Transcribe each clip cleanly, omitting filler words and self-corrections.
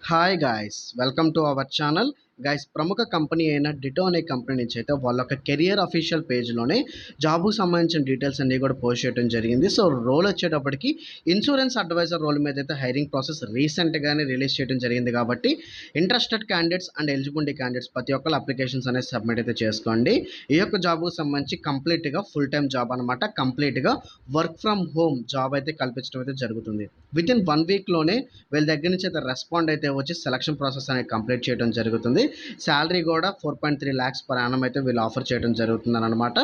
Hi guys, welcome to our channel. Guys, ప్రముఖ company అయిన ditto అనే కంపెనీ నుంచి అయితే వాళ్ళ ఒక కెరియర్ అఫీషియల్ పేజ్లోనే జాబ్కు సంబంధించిన డీటెయిల్స్ అన్నీ కూడా పోస్ట్ చేయడం జరిగింది. సో రోల్ వచ్చేటప్పటికి ఇన్సూరెన్స్ అడ్వైజర్ రోల్ మీద అయితే హైరింగ్ ప్రాసెస్ రీసెంట్గానే రిలీజ్ చేయడం జరిగింది. కాబట్టి interested candidates and eligibility candidates ప్రతి ఒక్కరు అప్లికేషన్స్ అనేది సబ్మిట్ అయితే చేసుకోండి. ఈ యొక్క జాబ్కు సంబంధించి కంప్లీట్గా ఫుల్ టైం జాబ్ అనమాట. కంప్లీట్గా వర్క్ ఫ్రమ్ హోమ్ జాబ్ అయితే కల్పించడం అయితే జరుగుతుంది. విత్ ఇన్ 1 వీక్లోనే వీళ్ళ దగ్గర నుంచి అయితే రెస్పాండ్ అయితే వచ్చి సెలక్షన్ ప్రాసెస్ అనేది కంప్లీట్ చేయడం జరుగుతుంది. శాలరీ కూడా 4.3 lakhs పర్ యానం అయితే వీళ్ళు ఆఫర్ చేయడం జరుగుతుంది అనమాట.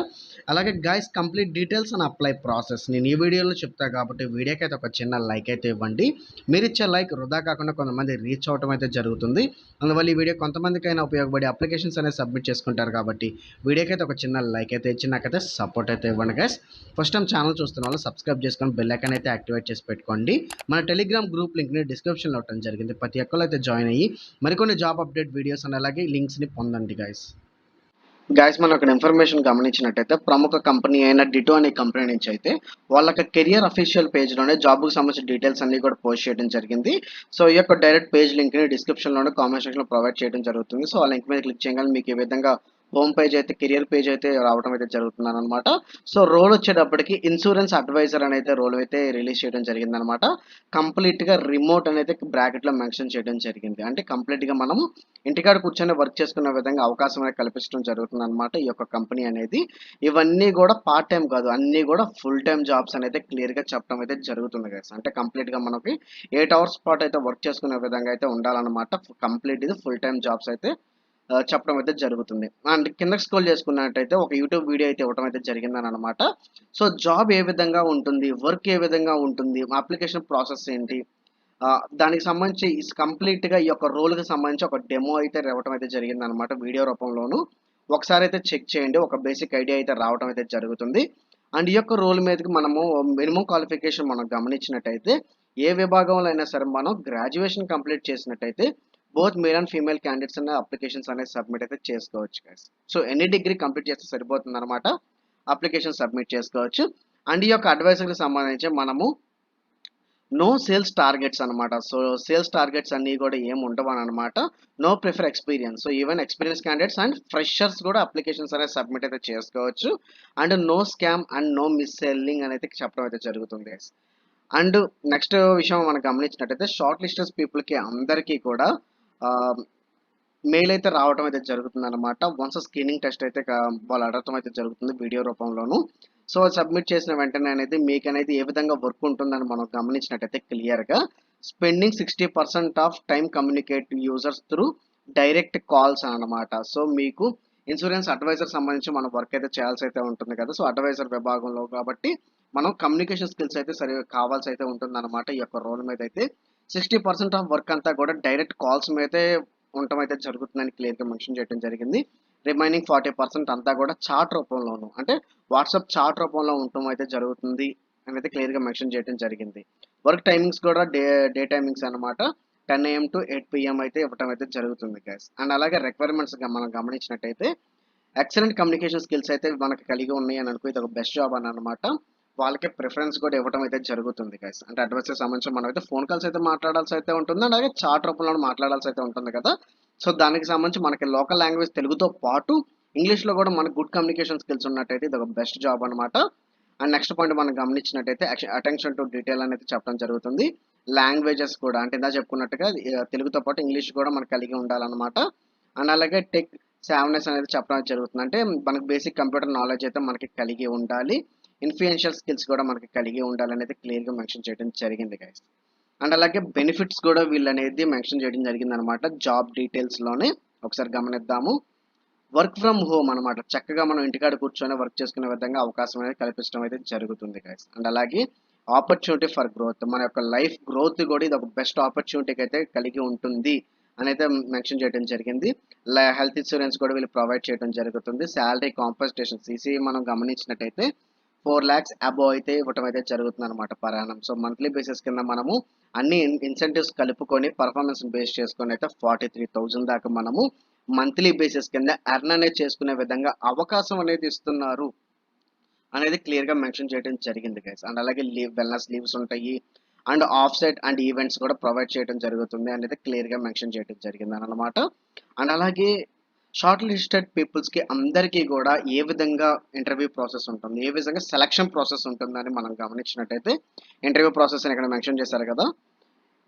అలాగే guys, complete details and apply process నేను ఈ వీడియోలో చెప్తా కాబట్టి వీడియోకి అయితే ఒక చిన్న లైక్ అయితే ఇవ్వండి. మీరు ఇచ్చే లైక్ వృధా కాకుండా కొంతమంది రీచ్ అవడం అయితే జరుగుతుంది. అందువల్ల ఈ వీడియో కొంతమందికైనా ఉపయోగపడి అప్లికేషన్స్ అనేది సబ్మిట్ చేసుకుంటారు కాబట్టి వీడియోకి అయితే ఒక చిన్న లైక్ అయితే ఇచ్చి నాకైతే సపోర్ట్ అయితే ఇవ్వండి గైస్. ఫస్ట్ టైం ఛానల్ చూస్తున్న వాళ్ళు సబ్స్క్రైబ్ చేసుకొని బెల్ ఐకాన్ అయితే యాక్టివేట్ చేసి పెట్టుకోండి. మన టెలిగ్రామ్ గ్రూప్ లింక్ని డిస్క్రిప్షన్లో ఇవ్వడం జరిగింది. ప్రతి ఒక్కరు అయితే జాయిన్ అయ్యి మరికొన్ని జాబ్ అప్డేట్ వీడియోస్ అండ్ అలాగే లింక్స్ని పొందండి గైస్. మనం ఒక ఇన్ఫర్మేషన్ గమనించినట్టయితే ప్రముఖ కంపెనీ అయిన డిటో అనే కంపెనీ నుంచి అయితే వాళ్ళకి కెరియర్ అఫీషియల్ పేజ్లోనే జాబ్కి సంబంధించిన డీటెయిల్స్ అన్ని కూడా పోస్ట్ చేయడం జరిగింది. సో ఈ యొక్క డైరెక్ట్ పేజ్ లింక్ని డిస్క్రిప్షన్లోనే కామెంట్ సెక్షన్లో ప్రొవైడ్ చేయడం జరుగుతుంది. సో ఆ లింక్ మీద క్లిక్ చేయగానే మీకు ఈ విధంగా హోమ్ పేజ్ అయితే కెరియర్ పేజ్ అయితే రావడం అయితే జరుగుతుంది అనమాట. సో రోల్ వచ్చేటప్పటికి ఇన్సూరెన్స్ అడ్వైజర్ అనేది రోల్ అయితే రిలీజ్ చేయడం జరిగింది అనమాట. కంప్లీట్గా రిమోట్ అనేది బ్రాకెట్లో మెన్షన్ చేయడం జరిగింది. అంటే కంప్లీట్గా మనం ఇంటికాడ కూర్చొని వర్క్ చేసుకునే విధంగా అవకాశం అనేది కల్పించడం జరుగుతుంది అనమాట ఈ యొక్క కంపెనీ అనేది. ఇవన్నీ కూడా పార్ట్ టైం కాదు, అన్నీ కూడా ఫుల్ టైం జాబ్స్ అనేది క్లియర్గా చెప్పడం అయితే జరుగుతుంది గైస్. అంటే కంప్లీట్గా మనకి 8 hours పాటు అయితే వర్క్ చేసుకునే విధంగా అయితే ఉండాలన్నమాట. కంప్లీట్ ఇది ఫుల్ టైం జాబ్స్ అయితే చెప్పడం అయితే జరుగుతుంది. అండ్ కిందకి స్క్రోల్ చేసుకున్నట్టయితే ఒక యూట్యూబ్ వీడియో అయితే ఇవ్వడం అయితే జరిగిందని అనమాట. సో జాబ్ ఏ విధంగా ఉంటుంది, వర్క్ ఏ విధంగా ఉంటుంది, అప్లికేషన్ ప్రాసెస్ ఏంటి, దానికి సంబంధించి కంప్లీట్గా ఈ యొక్క రోల్కి సంబంధించి ఒక డెమో అయితే ఇవ్వడం అయితే జరిగిందనమాట వీడియో రూపంలోను. ఒకసారి అయితే చెక్ చేయండి, ఒక బేసిక్ ఐడియా అయితే రావడం అయితే జరుగుతుంది. అండ్ ఈ యొక్క రోల్ మీదకి మనము మినిమం క్వాలిఫికేషన్ మనం గమనించినట్టయితే ఏ విభాగంలో అయినా సరే మనం గ్రాడ్యుయేషన్ కంప్లీట్ చేసినట్టయితే both male and female candidates అనే అప్లికేషన్స్ అనేది సబ్మిట్ అయితే చేసుకోవచ్చు guys. So any degree complete చేస్తే సరిపోతుంది అనమాట, అప్లికేషన్ సబ్మిట్ చేసుకోవచ్చు. అండ్ ఈ యొక్క అడ్వైజర్కి సంబంధించి మనము నో సేల్స్ టార్గెట్స్ అనమాట. సో సేల్స్ టార్గెట్స్ అన్నీ కూడా ఏమి ఉండవు అనమాట. No prefer experience. So even experience candidates and freshers కూడా అప్లికేషన్స్ అనేది సబ్మిట్ అయితే చేసుకోవచ్చు. And no scam and no mis selling అనేది చెప్పడం అయితే జరుగుతుంది గైస్. అండ్ నెక్స్ట్ విషయం మనం గమనించినట్టయితే షార్ట్ లిస్టెడ్ పీపుల్కి అందరికీ కూడా మెయిల్ అయితే రావడం అయితే జరుగుతుంది అనమాట. వన్స్ స్క్రీనింగ్ టెస్ట్ అయితే వాళ్ళు అడగటం అయితే జరుగుతుంది వీడియో రూపంలోను. సో సబ్మిట్ చేసిన వెంటనే అనేది మీకు అనేది ఏ విధంగా వర్క్ ఉంటుందని మనం గమనించినట్టయితే క్లియర్గా spending 60% of time communicate users through direct calls అనమాట. సో మీకు ఇన్సూరెన్స్ అడ్వైజర్ సంబంధించి మనం వర్క్ అయితే చేయాల్సి అయితే ఉంటుంది కదా. సో అడ్వైజర్ విభాగంలో కాబట్టి మనం కమ్యూనికేషన్ స్కిల్స్ అయితే సరిగా కావాల్సి అయితే ఉంటుంది అనమాట. ఈ యొక్క రోల్ మీద అయితే 60% ఆఫ్ వర్క్ అంతా కూడా డైరెక్ట్ కాల్స్ మీదే ఉండటం అయితే జరుగుతుందని క్లియర్గా మెన్షన్ చేయడం జరిగింది. రిమైనింగ్ 40% అంతా కూడా చాట్ రూపంలోను, అంటే వాట్సాప్ చాట్ రూపంలో ఉండటం అయితే జరుగుతుంది అనేది క్లియర్గా మెన్షన్ చేయడం జరిగింది. వర్క్ టైమింగ్స్ కూడా డే టైమింగ్స్ అనమాట. 10 AM to 8 PM అయితే ఇవ్వటం అయితే జరుగుతుంది గైస్. అండ్ అలాగే రిక్వైర్మెంట్స్ మనం గమనించినట్టయితే ఎక్సలెంట్ కమ్యూనికేషన్ స్కిల్స్ అయితే మనకి కలిగి ఉన్నాయి అని అనుకో, ఇది ఒక బెస్ట్ జాబ్ అని అనమాట. వాళ్ళకి ప్రిఫరెన్స్ కూడా ఇవ్వడం అయితే జరుగుతుంది గైస్. అంటే అడ్వైజర్ సంబంధించి మనం అయితే ఫోన్ కాల్స్ అయితే మాట్లాడాల్సి అయితే ఉంటుంది, అలాగే చాట్ రూపంలో మాట్లాడాల్సి అయితే ఉంటుంది కదా. సో దానికి సంబంధించి మనకి లోకల్ లాంగ్వేజ్ తెలుగుతో పాటు ఇంగ్లీష్లో కూడా మనకి గుడ్ కమ్యూనికేషన్ స్కిల్స్ ఉన్నట్టయితే ఇది ఒక బెస్ట్ జాబ్ అనమాట. అండ్ నెక్స్ట్ పాయింట్ మనం గమనించినట్టయితే అటెన్షన్ టు డీటెయిల్ అనేది చెప్పడం జరుగుతుంది. లాంగ్వేజెస్ కూడా అంటే ఇందా చెప్పుకున్నట్టుగా తెలుగుతో పాటు ఇంగ్లీష్ కూడా మనకు కలిగి ఉండాలన్నమాట. అండ్ అలాగే టెక్ సావ్నెస్ అనేది చెప్పడం జరుగుతుంది. అంటే మనకి బేసిక్ కంప్యూటర్ నాలెడ్జ్ అయితే మనకి కలిగి ఉండాలి. ఇన్ఫ్లుయెన్షియల్ స్కిల్స్ కూడా మనకి కలిగి ఉండాలనేది క్లియర్గా మెన్షన్ చేయడం జరిగింది గైస్. అండ్ అలాగే బెనిఫిట్స్ కూడా వీళ్ళు అనేది మెన్షన్ చేయడం జరిగింది అనమాట జాబ్ డీటెయిల్స్లోనే. ఒకసారి గమనిద్దాము. వర్క్ ఫ్రమ్ హోమ్ అనమాట. చక్కగా మనం ఇంటికాడ కూర్చొని వర్క్ చేసుకునే విధంగా అవకాశం అనేది కల్పించడం అయితే జరుగుతుంది గైస్. అండ్ అలాగే ఆపర్చునిటీ ఫర్ గ్రోత్, మన యొక్క లైఫ్ గ్రోత్ కూడా ఇది ఒక బెస్ట్ ఆపర్చునిటీకి అయితే కలిగి ఉంటుంది అని అయితే మెన్షన్ చేయడం జరిగింది. హెల్త్ ఇన్సూరెన్స్ కూడా వీళ్ళు ప్రొవైడ్ చేయడం జరుగుతుంది. శాలరీ కాంపన్సేషన్ CC మనం గమనించినట్టయితే 4 lakhs అబోవ్ అయితే ఇవ్వటం అయితే జరుగుతుంది అనమాట per annum. So monthly basis కింద మనము అన్ని ఇన్సెంటివ్స్ కలుపుకొని పర్ఫార్మెన్స్ బేస్ చేసుకొని అయితే 43,000 దాకా మనము మంత్లీ బేసిస్ కింద ఎర్న్ అనేది చేసుకునే విధంగా అవకాశం అనేది ఇస్తున్నారు అనేది క్లియర్గా మెన్షన్ చేయడం జరిగింది గైస్. అండ్ అలాగే వెల్నెస్ లీవ్స్ ఉంటాయి. And off site and events కూడా ప్రొవైడ్ చేయడం జరుగుతుంది అనేది క్లియర్గా మెన్షన్ చేయడం జరిగింది అనమాట. అండ్ అలాగే షార్ట్ లిస్టెడ్ పీపుల్స్కి అందరికీ కూడా ఏ విధంగా ఇంటర్వ్యూ ప్రాసెస్ ఉంటుంది, ఏ విధంగా సెలక్షన్ ప్రాసెస్ ఉంటుందని మనం గమనించినట్టయితే ఇంటర్వ్యూ ప్రాసెస్ అని ఇక్కడ మెన్షన్ చేశారు కదా,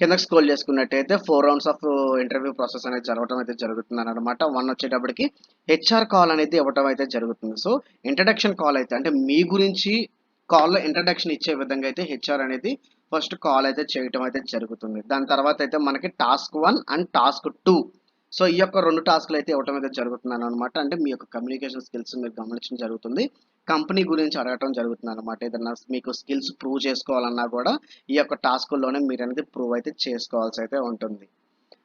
కిందకి స్క్రోల్ చేసుకున్నట్టయితే 4 రౌండ్స్ ఆఫ్ ఇంటర్వ్యూ ప్రాసెస్ అనేది జరగడం అయితే జరుగుతుంది అనమాట. 1 వచ్చేటప్పటికి హెచ్ఆర్ కాల్ అనేది ఇవ్వడం అయితే జరుగుతుంది. సో ఇంట్రడక్షన్ కాల్ అయితే అంటే మీ గురించి కాల్లో ఇంట్రడక్షన్ ఇచ్చే విధంగా అయితే హెచ్ఆర్ అనేది ఫస్ట్ కాల్ అయితే చేయటం అయితే జరుగుతుంది. దాని తర్వాత అయితే మనకి టాస్క్ 1 అండ్ టాస్క్ 2, సో ఈ యొక్క 2 టాస్క్లు అయితే ఇవ్వటం అయితే జరుగుతున్నాను అనమాట. అంటే మీ యొక్క కమ్యూనికేషన్ స్కిల్స్ మీరు గమనించడం జరుగుతుంది, కంపెనీ గురించి అడగటం జరుగుతుంది అనమాట. ఏదన్నా మీకు స్కిల్స్ ప్రూవ్ చేసుకోవాలన్నా కూడా ఈ యొక్క టాస్కుల్లోనే మీరు అనేది ప్రూవ్ అయితే చేసుకోవాల్సి అయితే ఉంటుంది.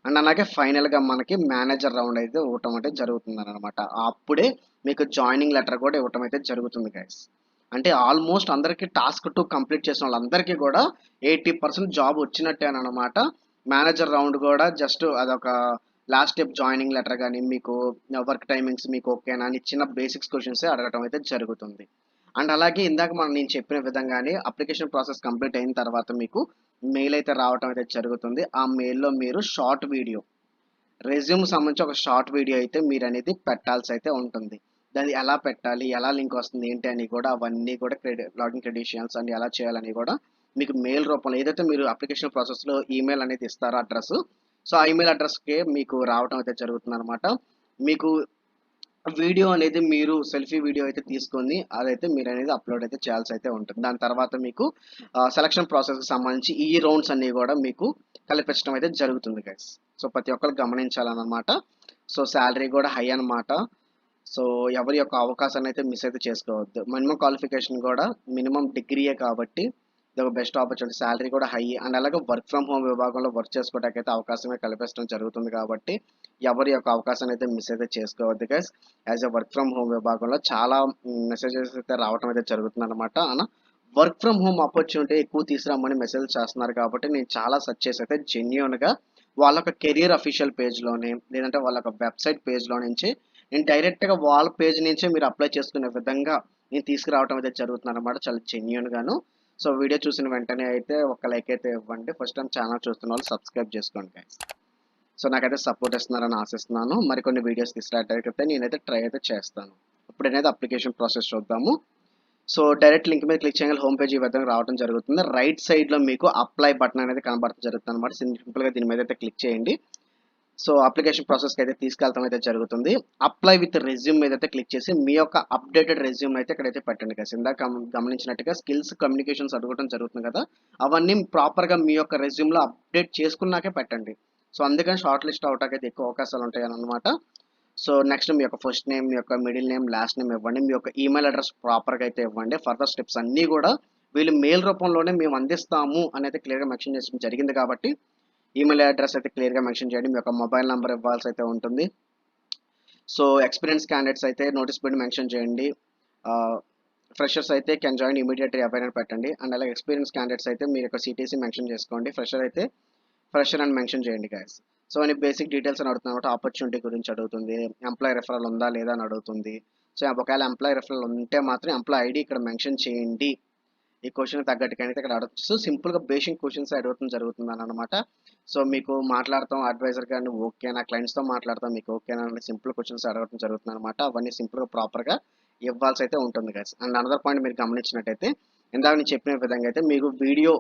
అండ్ అలాగే ఫైనల్గా మనకి మేనేజర్ రౌండ్ అయితే ఇవ్వటం అయితే జరుగుతుంది అనమాట. అప్పుడే మీకు జాయినింగ్ లెటర్ కూడా ఇవ్వటం అయితే జరుగుతుంది గైస్. అంటే ఆల్మోస్ట్ అందరికీ టాస్క్ 2 కంప్లీట్ చేసిన వాళ్ళందరికీ కూడా 80% జాబ్ వచ్చినట్టే అనమాట. మేనేజర్ రౌండ్ కూడా జస్ట్ అదొక లాస్ట్ స్టెప్, జాయినింగ్ లెటర్ కానీ మీకు వర్క్ టైమింగ్స్ మీకు ఓకేనా అని చిన్న బేసిక్స్ క్వశ్చన్స్ అడగటం అయితే జరుగుతుంది. అండ్ అలాగే ఇందాక నేను చెప్పిన విధంగానే అప్లికేషన్ ప్రాసెస్ కంప్లీట్ అయిన తర్వాత మీకు మెయిల్ అయితే రావటం అయితే జరుగుతుంది. ఆ మెయిల్లో మీరు షార్ట్ వీడియో, రెజ్యూమ్ సంబంధించి ఒక షార్ట్ వీడియో అయితే మీరు అనేది పెట్టాల్సి అయితే ఉంటుంది. దాన్ని ఎలా పెట్టాలి, ఎలా లింక్ వస్తుంది ఏంటి అని కూడా అవన్నీ కూడా లాగిన్ క్రెడెన్షియల్స్ అని ఎలా చేయాలని కూడా మీకు మెయిల్ రూపంలో ఏదైతే మీరు అప్లికేషన్ ప్రాసెస్లో ఈమెయిల్ అనేది ఇస్తారో అడ్రస్, సో ఆ ఈమెయిల్ అడ్రస్కి మీకు రావటం అయితే జరుగుతుంది అనమాట. మీకు వీడియో అనేది మీరు సెల్ఫీ వీడియో అయితే తీసుకొని అదైతే మీరు అనేది అప్లోడ్ అయితే చేయాల్సి అయితే ఉంటుంది. దాని తర్వాత మీకు సెలక్షన్ ప్రాసెస్కి సంబంధించి ఈ రౌండ్స్ అన్నీ కూడా మీకు కల్పించడం అయితే జరుగుతుంది గైస్. సో ప్రతి ఒక్కరు గమనించాలన్నమాట. సో శాలరీ కూడా హై అనమాట. సో ఎవరి యొక్క అవకాశాన్ని అయితే మిస్ అయితే చేసుకోవద్దు. మినిమం క్వాలిఫికేషన్ కూడా మినిమం డిగ్రీయే కాబట్టి ఇది ఒక బెస్ట్ ఆపర్చునిటీ. శాలరీ కూడా హై అండ్ అలాగే వర్క్ ఫ్రమ్ హోమ్ విభాగంలో వర్క్ చేసుకోవడానికి అయితే అవకాశమే కల్పించడం జరుగుతుంది కాబట్టి ఎవరి యొక్క అవకాశాన్ని అయితే మిస్ అయితే చేసుకోవద్దు guys. As a work from home విభాగంలో చాలా మెసేజెస్ అయితే రావడం అయితే జరుగుతుంది అనమాట. అన్న వర్క్ ఫ్రమ్ హోమ్ ఆపర్చునిటీ ఎక్కువ తీసుకురామని మెసేజ్ చేస్తున్నారు కాబట్టి నేను చాలా సెర్చ్ చేసి అయితే జెన్యూన్గా వాళ్ళ యొక్క కెరియర్ అఫీషియల్ పేజ్లోనే లేదంటే వాళ్ళ యొక్క వెబ్సైట్ పేజ్లో నుంచి నేను డైరెక్ట్గా వాళ్ళ పేజ్ నుంచే మీరు అప్లై చేసుకునే విధంగా నేను తీసుకురావడం అయితే జరుగుతుంది అనమాట, చాలా జెన్యూన్గాను. సో వీడియో చూసిన వెంటనే అయితే ఒక లైక్ అయితే ఇవ్వండి. ఫస్ట్ టైం ఛానల్ చూస్తున్న వాళ్ళు సబ్స్క్రైబ్ చేసుకోండి గైస్. సో నాకైతే సపోర్ట్ ఇస్తున్నారని ఆశిస్తున్నాను. మరికొన్ని వీడియోస్ తీసుకురావడానికి నేనైతే ట్రై అయితే చేస్తాను. ఇప్పుడు అనేది అప్లికేషన్ ప్రాసెస్ చూద్దాము. సో డైరెక్ట్ లింక్ మీద క్లిక్ చేయగానే హోమ్ పేజ్ ఈ విధంగా రావడం జరుగుతుంది. రైట్ సైడ్లో మీకు అప్లై బటన్ అనేది కనబడటం జరుగుతుంది అనమాట. సింపుల్గా దీని మీద అయితే క్లిక్ చేయండి. సో అప్లికేషన్ ప్రాసెస్కి అయితే తీసుకెళ్తాం అయితే జరుగుతుంది. అప్లై విత్ రెజ్యూమ్ మీద అయితే క్లిక్ చేసి మీ యొక్క అప్డేటెడ్ రెజ్యూమ్ అయితే ఇక్కడైతే పెట్టండి కదా. ఇందాక గమనించినట్టుగా స్కిల్స్ కమ్యూనికేషన్స్ అడగడం జరుగుతుంది కదా, అవన్నీ ప్రాపర్గా మీ యొక్క రెజ్యూమ్లో అప్డేట్ చేసుకున్నాకే పెట్టండి. సో అందుకని షార్ట్ లిస్ట్ అవటానికి అయితే ఎక్కువ అవకాశాలు ఉంటాయి అన్నమాట. సో నెక్స్ట్ మీ యొక్క ఫస్ట్ నేమ్, మీ యొక్క మిడిల్ నేమ్, లాస్ట్ నేమ్ ఇవ్వండి. మీ యొక్క ఈమెయిల్ అడ్రస్ ప్రాపర్గా అయితే ఇవ్వండి. ఫర్దర్ స్టెప్స్ అన్నీ కూడా వీళ్ళు మెయిల్ రూపంలోనే మేము అందిస్తాము అనేది క్లియర్గా మెన్షన్ చేయడం జరిగింది కాబట్టి ఈమెయిల్ అడ్రస్ అయితే క్లియర్గా మెన్షన్ చేయండి. మీ యొక్క మొబైల్ నెంబర్ ఇవ్వాల్సి అయితే ఉంటుంది. సో ఎక్స్పీరియన్స్ క్యాండిడేట్స్ అయితే నోటీస్ పీరియడ్ మెన్షన్ చేయండి. ఫ్రెషర్స్ అయితే కెన్ జాయిన్ ఇమీడియట్లీ అవైలబుల్ పెట్టండి. అండ్ అలాగే ఎక్స్పీరియన్స్ క్యాండిడేట్స్ అయితే మీరు యొక్క సిటీసీ మెన్షన్ చేసుకోండి. ఫ్రెషర్ అయితే ఫ్రెషర్ అని మెన్షన్ చేయండి గైస్. సో అని బేసిక్ డీటెయిల్స్ అని అడుగుతుంది అనమాట. ఆపర్చునిటీ గురించి అడుగుతుంది, ఎంప్లాయ్ రెఫరల్ ఉందా లేదా అని అడుగుతుంది. సో ఒకవేళ ఎంప్లాయ్ రెఫరల్ ఉంటే మాత్రం ఎంప్లాయ్ ఐడి ఇక్కడ మెన్షన్ చేయండి. ఈ క్వశ్చన్ తగ్గట్టుగా అయితే ఇక్కడ అడగచ్చు. సో సింపుల్గా బేసిక్ క్వశ్చన్స్ అడగడం జరుగుతుంది అనమాట. సో మీకు మాట్లాడతాం అడ్వైజర్ కానీ ఓకేనా, క్లయింట్స్తో మాట్లాడతాం మీకు ఓకేనా అని సింపుల్ క్వశ్చన్స్ అడగడం జరుగుతుంది అనమాట. అవన్నీ సింపుల్గా ప్రాపర్గా ఇవ్వాల్సి అయితే ఉంటుంది గైస్. అండ్ అనదర్ పాయింట్ మీరు గమనించినట్టయితే ఇందాక నేను చెప్పిన విధంగా అయితే మీకు వీడియో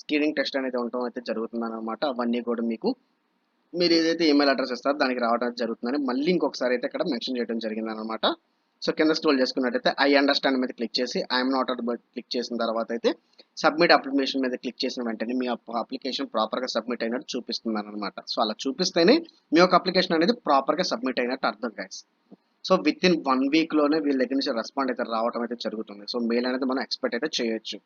స్క్రీనింగ్ టెస్ట్ అనేది ఉండటం అయితే జరుగుతుంది అనమాట. అవన్నీ కూడా మీకు మీరు ఏదైతే ఈమెయిల్ అడ్రస్ ఇస్తారో దానికి రావడం జరుగుతుందని మళ్ళీ ఇంకొకసారి అయితే ఇక్కడ మెన్షన్ చేయడం జరిగింది అనమాట. సో కింద స్క్రోల్ చేసుకున్నట్టయితే ఐ అండర్స్టాండ్ మీద క్లిక్ చేసి ఐఎమ్ నాట్ క్లిక్ చేసిన తర్వాత అయితే సబ్మిట్ అప్లికేషన్ మీద క్లిక్ చేసిన వెంటనే మీ అప్లికేషన్ ప్రాపర్గా సబ్మిట్ అయినట్టు చూపిస్తుంది అనమాట. సో అలా చూపిస్తేనే మీ యొక్క అప్లికేషన్ అనేది ప్రాపర్గా సబ్మిట్ అయినట్టు అర్థం గైస్. సో విత్ ఇన్ 1 వీక్లోనే వీళ్ళ దగ్గర నుంచి రెస్పాండ్ అయితే రావడం అయితే జరుగుతుంది. సో మెయిల్ అనేది మనం ఎక్స్పెక్ట్ అయితే చేయొచ్చు.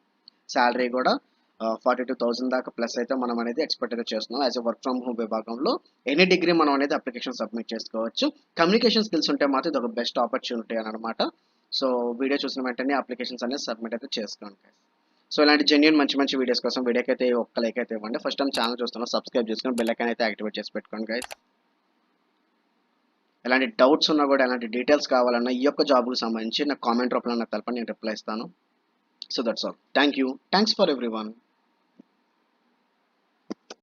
శాలరీ కూడా 42,000 దాకా ప్లస్ అయితే మనం అనేది ఎక్స్పెక్ట్ అయితే చేస్తున్నాం. As a work from home విభాగంలో ఎనీ డిగ్రీ మనం అనేది అప్లికేషన్ సబ్మిట్ చేసుకోవచ్చు. కమ్యూనికేషన్ స్కిల్స్ ఉంటే మాత్రం ఇది ఒక బెస్ట్ ఆపర్చునిటీ అనమాట. సో వీడియో చూసిన వెంటనే అప్లికేషన్స్ అనేది సబ్మిట్ అయితే చేసుకోండి. సో ఇలాంటి జెన్యూన్ మంచి మంచి వీడియోస్ కోసం వీడియోకి అయితే ఒక్క లైక్ అయితే ఇవ్వండి. ఫస్ట్ టైం ఛానల్ చూస్తున్నాం సబ్స్క్రైబ్ చేసుకొని బెల్ ఐకాన్ అయితే యాక్టివేట్ చేసి పెట్టుకోండి గైస్. ఎలాంటి డౌట్స్ ఉన్నా కూడా ఎలాంటి డీటెయిల్స్ కావాలన్నా ఈ యొక్క జాబ్కి సంబంధించి నాకు కామెంట్ రూపంలో నాకు తెలపండి, నేను రిప్లై ఇస్తాను. So that's all. Thank you. Thanks for everyone.